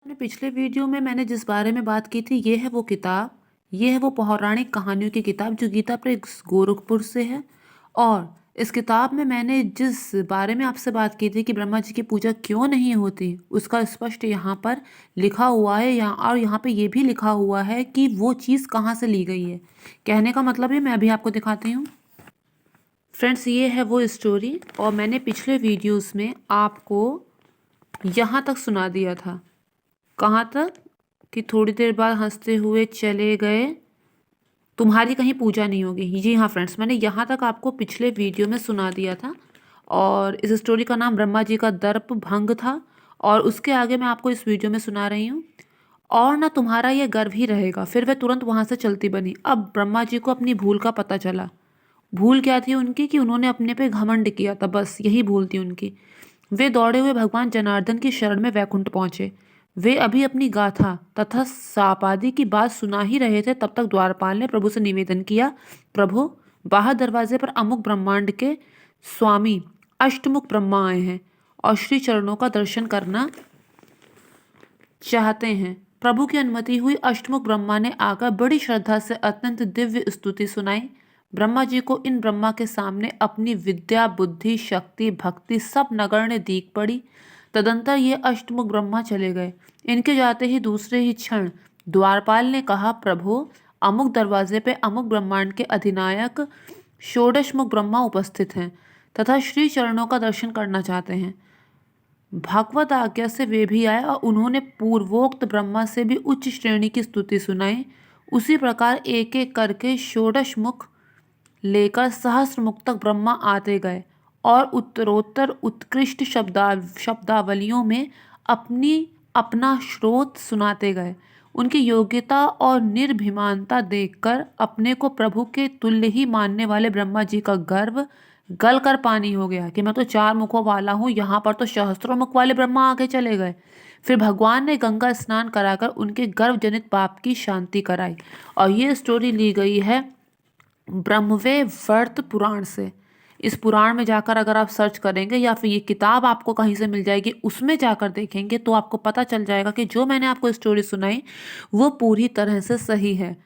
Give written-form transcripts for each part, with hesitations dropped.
अपने पिछले वीडियो में मैंने जिस बारे में बात की थी ये है वो किताब, ये है वो पौराणिक कहानियों की किताब जो गीता प्रेस गोरखपुर से है। और इस किताब में मैंने जिस बारे में आपसे बात की थी कि ब्रह्मा जी की पूजा क्यों नहीं होती, उसका स्पष्ट यहाँ पर लिखा हुआ है। यहाँ पे ये भी लिखा हुआ है कि वो चीज़ कहाँ से ली गई है। कहने का मतलब है, मैं अभी आपको दिखाती हूँ। फ्रेंड्स, ये है वो स्टोरी और मैंने पिछले वीडियोस में आपको यहाँ तक सुना दिया था। कहाँ तक कि थोड़ी देर बाद हंसते हुए चले गए, तुम्हारी कहीं पूजा नहीं होगी। जी हाँ फ्रेंड्स, मैंने यहाँ तक आपको पिछले वीडियो में सुना दिया था। और इस स्टोरी का नाम ब्रह्मा जी का दर्प भंग था। और उसके आगे मैं आपको इस वीडियो में सुना रही हूँ। और ना तुम्हारा ये गर्व ही रहेगा। फिर वह तुरंत वहां से चलती बनी। अब ब्रह्मा जी को अपनी भूल का पता चला। भूल क्या थी उनकी कि उन्होंने अपने पे घमंड किया था, बस यही भूल थी उनकी। वे दौड़े हुए भगवान जनार्दन की शरण में वैकुंठ पहुंचे। वे अभी अपनी गाथा तथा सापादि की बात सुना ही रहे थे, तब तक द्वारपाल ने प्रभु से निवेदन किया, प्रभु, बाहर दरवाजे पर अमुक ब्रह्मांड के स्वामी अष्टमुख ब्रह्मा आए हैं और श्री चरणों का दर्शन करना चाहते हैं। प्रभु की अनुमति हुई। अष्टमुख ब्रह्मा ने आकर बड़ी श्रद्धा से अत्यंत दिव्य स्तुति सुनाई। ब्रह्मा जी को इन ब्रह्मा के सामने अपनी विद्या, बुद्धि, शक्ति, भक्ति सब नगण्य दीख पड़ी। तदंतर ये अष्टमुख ब्रह्मा चले गए। इनके जाते ही दूसरे ही क्षण द्वारपाल ने कहा, प्रभु, अमुक दरवाजे पे अमुक ब्रह्मांड के अधिनायक षोडशमुख ब्रह्मा उपस्थित हैं तथा श्री चरणों का दर्शन करना चाहते हैं। भगवत आज्ञा से वे भी आए और उन्होंने पूर्वोक्त ब्रह्मा से भी उच्च श्रेणी की स्तुति सुनाई। उसी प्रकार एक एक करके षोडश मुख लेकर सहस्र मुख तक ब्रह्मा आते गए और उत्तरोत्तर उत्कृष्ट शब्दावलियों में अपनी अपना स्रोत सुनाते गए। उनकी योग्यता और निर्भिमानता देखकर अपने को प्रभु के तुल्य ही मानने वाले ब्रह्मा जी का गर्व गल कर पानी हो गया कि मैं तो चार मुखों वाला हूँ, यहाँ पर तो सहस्त्रों मुख वाले ब्रह्मा आगे चले गए। फिर भगवान ने गंगा स्नान कराकर उनके गर्भ जनित पाप की शांति कराई। और ये स्टोरी ली गई है ब्रह्मवे वर्त पुराण से। इस पुराण में जाकर अगर आप सर्च करेंगे या फिर ये किताब आपको कहीं से मिल जाएगी, उसमें जाकर देखेंगे तो आपको पता चल जाएगा कि जो मैंने आपको स्टोरी सुनाई वो पूरी तरह से सही है।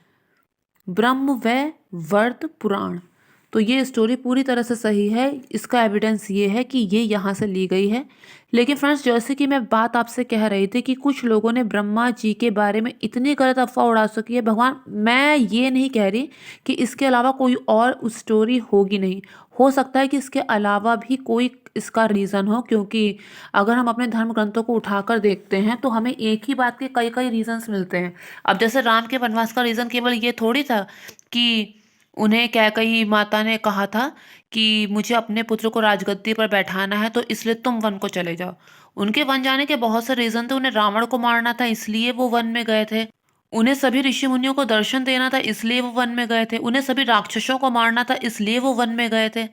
ब्रह्मवै वर्त पुराण, तो ये स्टोरी पूरी तरह से सही है। इसका एविडेंस ये है कि ये यहाँ से ली गई है। लेकिन फ्रेंड्स, जैसे कि मैं बात आपसे कह रही थी कि कुछ लोगों ने ब्रह्मा जी के बारे में इतनी गलत अफवाह उड़ा सकी है। भगवान, मैं ये नहीं कह रही कि इसके अलावा कोई और स्टोरी होगी नहीं। हो सकता है कि इसके अलावा भी कोई इसका रीज़न हो, क्योंकि अगर हम अपने धर्म ग्रंथों को उठाकर देखते हैं तो हमें एक ही बात के कई कई रीजंस मिलते हैं। अब जैसे राम के वनवास का रीज़न केवल ये थोड़ी था कि उन्हें कैकई माता ने कहा था कि मुझे अपने पुत्र को राजगद्दी पर बैठाना है तो इसलिए तुम वन को चले जाओ। उनके वन जाने के बहुत से रीजन थे। उन्हें रावण को मारना था इसलिए वो वन में गए थे। उन्हें सभी ऋषि मुनियों को दर्शन देना था इसलिए वो वन में गए थे। उन्हें सभी राक्षसों को मारना था इसलिए वो वन में गए थे।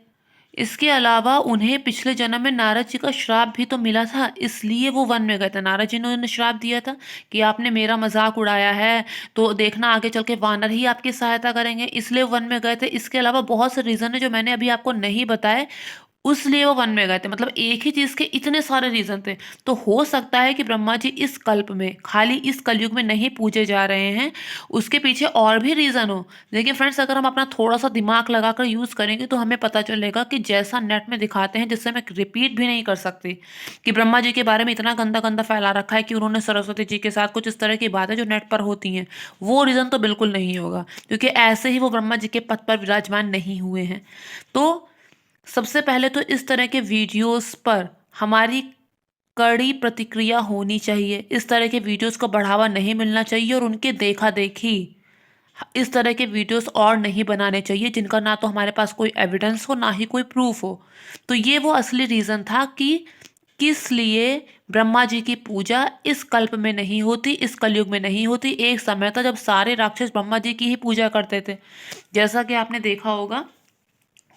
इसके अलावा उन्हें पिछले जन्म में नारद जी का श्राप भी तो मिला था, इसलिए वो वन में गए थे। नारद जी ने उन्हें श्राप दिया था कि आपने मेरा मजाक उड़ाया है तो देखना आगे चल के वानर ही आपकी सहायता करेंगे, इसलिए वो वन में गए थे। इसके अलावा बहुत से रीजन है जो मैंने अभी आपको नहीं बताए, उसलिए वो वन में गए थे। मतलब एक ही चीज के इतने सारे रीजन थे। तो हो सकता है कि ब्रह्मा जी इस कल्प में, खाली इस कलयुग में नहीं पूजे जा रहे हैं, उसके पीछे और भी रीजन हो। लेकिन फ्रेंड्स, अगर हम अपना थोड़ा सा दिमाग लगाकर यूज करेंगे तो हमें पता चलेगा कि जैसा नेट में दिखाते हैं, जिससे मैं रिपीट भी नहीं कर सकती, कि ब्रह्मा जी के बारे में इतना गंदा गंदा फैला रखा है कि उन्होंने सरस्वती जी के साथ कुछ इस तरह की बातें जो नेट पर होती हैं, वो रीजन तो बिल्कुल नहीं होगा, क्योंकि ऐसे ही वो ब्रह्मा जी के पद पर विराजमान नहीं हुए हैं। तो सबसे पहले तो इस तरह के वीडियोस पर हमारी कड़ी प्रतिक्रिया होनी चाहिए। इस तरह के वीडियोस को बढ़ावा नहीं मिलना चाहिए और उनके देखा देखी इस तरह के वीडियोस और नहीं बनाने चाहिए जिनका ना तो हमारे पास कोई एविडेंस हो, ना ही कोई प्रूफ हो। तो ये वो असली रीज़न था कि किस लिए ब्रह्मा जी की पूजा इस कल्प में नहीं होती, इस कलयुग में नहीं होती। एक समय था जब सारे राक्षस ब्रह्मा जी की ही पूजा करते थे। जैसा कि आपने देखा होगा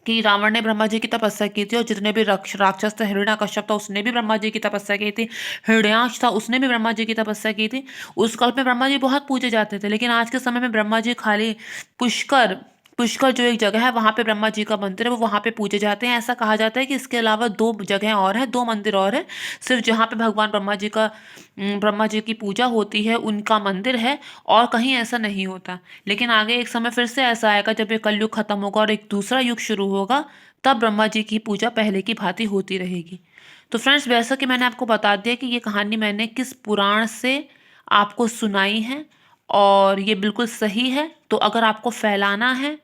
कि रावण ने ब्रह्मा जी की तपस्या की थी और जितने भी राक्षस थे, हिरण्यकश्यप था उसने भी ब्रह्मा जी की तपस्या की थी, हिरण्याक्ष था उसने भी ब्रह्मा जी की तपस्या की थी। उस कल्प में ब्रह्मा जी बहुत पूजे जाते थे। लेकिन आज के समय में ब्रह्मा जी खाली पुष्कर पुष्कर जो एक जगह है वहाँ पे ब्रह्मा जी का मंदिर है, वो वहाँ पे पूजे जाते हैं। ऐसा कहा जाता है कि इसके अलावा 2 जगह और हैं, 2 मंदिर और हैं, सिर्फ जहाँ पे भगवान ब्रह्मा जी की पूजा होती है उनका मंदिर है, और कहीं ऐसा नहीं होता। लेकिन आगे एक समय फिर से ऐसा आएगा जब ये कलयुग खत्म होगा और एक दूसरा युग शुरू होगा, तब ब्रह्मा जी की पूजा पहले की भांति होती रहेगी। तो फ्रेंड्स, वैसा कि मैंने आपको बता दिया कि ये कहानी मैंने किस पुराण से आपको सुनाई है, और ये बिल्कुल सही है। तो अगर आपको फैलाना है,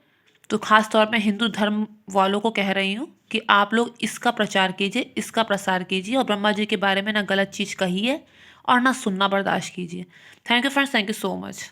तो खास तौर पे हिंदू धर्म वालों को कह रही हूँ कि आप लोग इसका प्रचार कीजिए, इसका प्रसार कीजिए, और ब्रह्मा जी के बारे में ना गलत चीज़ कहिए और ना सुनना बर्दाश्त कीजिए। Thank you friends, thank you so much.